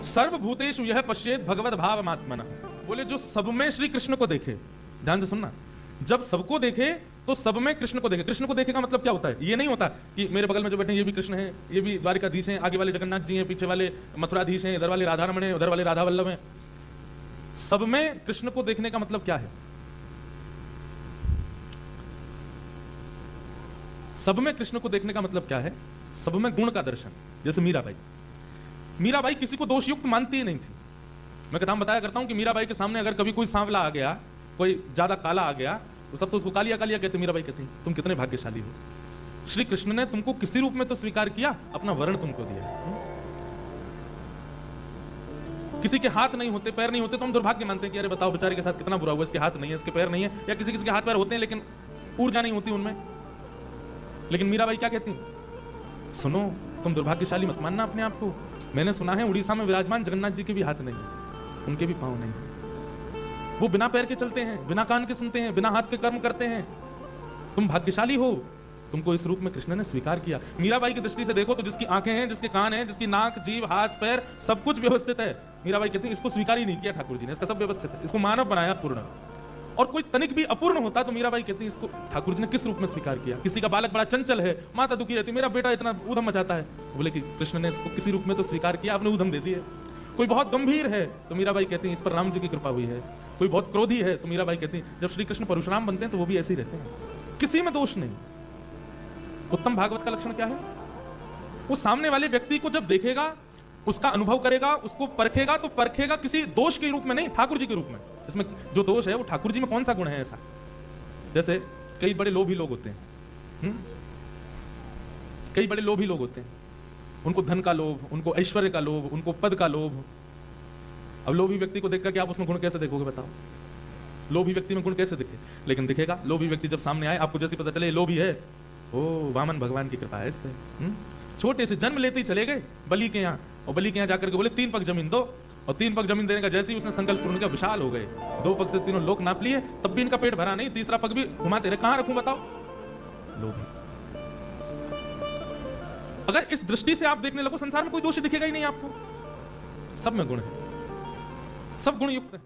सर्वभूतेषु यह पश्येत भगवद भावमात्मनः। बोले जो सब में श्री कृष्ण को देखे, ध्यान से सुनना, जब सबको देखे तो सब में कृष्ण को देखे। कृष्ण को देखे का मतलब क्या होता है? ये नहीं होता कि मेरे बगल में जो बैठे हैं ये भी कृष्ण है, ये भी द्वारिकाधीश हैं, आगे वाले जगन्नाथ जी हैं, पीछे वाले मथुराधीश हैं, इधर वाले राधारमण हैं, उधर वाले राधा वल्लभ हैं। सब में कृष्ण को देखने का मतलब क्या है? सब में कृष्ण को देखने का मतलब क्या है? सब में गुण का दर्शन। जैसे मीराबाई किसी को दोषयुक्त मानती ही नहीं थी। मैं कथा बताया करता हूं कि मीराबाई के सामने अगर कभी कोई सांवला आ गया, कोई ज्यादा काला आ गया, तो सब तो उसको कालिया कालिया कहते। मीराबाई कहती तुम कितने भाग्यशाली हो, श्री कृष्ण ने तुमको किसी रूप में तो स्वीकार किया, अपना वर्ण तुमको दिया। किसी के हाथ नहीं होते, पैर नहीं होते तो हम दुर्भाग्य मानते हैं कि अरे बताओ बेचारे के साथ कितना बुरा हुआ, इसके हाथ नहीं है, इसके पैर नहीं है, या किसी किसी के हाथ पैर होते हैं लेकिन ऊर्जा नहीं होती उनमें। लेकिन मीराबाई क्या कहती, सुनो तुम दुर्भाग्यशाली मत मानना अपने आप को। मैंने सुना है उड़ीसा में विराजमान जगन्नाथ जी के भी हाथ नहीं है, उनके भी पांव नहीं है, वो बिना पैर के चलते हैं, बिना कान के सुनते हैं, बिना हाथ के कर्म करते हैं। तुम भाग्यशाली हो, तुमको इस रूप में कृष्ण ने स्वीकार किया। मीराबाई की दृष्टि से देखो तो जिसकी आंखें हैं, जिसके कान हैं, जिसकी नाक, जीभ, हाथ, पैर सब कुछ व्यवस्थित है, मीराबाई कहती है इसको स्वीकार ही नहीं किया ठाकुर जी ने, इसका सब व्यवस्थित है, इसको मानव बनाया पूर्ण। और कोई तनिक भी अपूर्ण होता तो मीराबाई कहती है इसको ठाकुर जी ने किस रूप में स्वीकार किया। किसी का बालक बड़ा चंचल है, माता दुखी रहती, मेरा बेटा इतना ऊधम मचाता है, बोले कि कृष्ण ने इसको किसी रूप में तो स्वीकार किया, आपने ऊधम दे दिए। कोई बहुत गंभीर है तो मीराबाई कहती है इस पर राम जी की कृपा हुई है। कोई बहुत क्रोधी है तो मीराबाई कहती है जब श्री कृष्ण परशुराम बनते हैं तो वो भी ऐसे ही रहते हैं, किसी में दोष नहीं। उत्तम भागवत का लक्षण क्या है? वो सामने वाले व्यक्ति को जब देखेगा, उसका अनुभव करेगा, उसको परखेगा तो परखेगा किसी दोष के रूप में नहीं, ठाकुर जी के रूप में। इसमें जो दोष है वो ठाकुर जी में कौन सा गुण है ऐसा? जैसे कई बड़े लोभी लोग होते हैं, कई बड़े लोभी लोग होते हैं, उनको धन का लोभ, उनको ऐश्वर्य का लोभ, उनको पद का लोभ। अब लोभी व्यक्ति को देखकर के आप उसमें गुण कैसे देखोगे बताओ? लोभी व्यक्ति में गुण कैसे दिखे? लेकिन दिखेगा, लोभी व्यक्ति जब सामने आए, आपको जैसे पता चले लोभी है, ओ वामन भगवान की कृपा है इस पे। छोटे से जन्म लेते ही चले गए बलि के यहाँ, और बलि के यहाँ जाकर के बोले 3 पग जमीन दो, और 3 पग जमीन देने का जैसे ही उसने संकल्प पूर्ण किया, विशाल हो गए। 2 पग से तीनों लोक नाप लिए, तब भी इनका पेट भरा नहीं, तीसरा पग भी घुमाते रहे। कहां रखूं बताओ? लोभी। अगर इस दृष्टि से आप देखने लगो, संसार में कोई दोषी दिखेगा ही नहीं आपको। सब में गुण है, सब गुण युक्त है।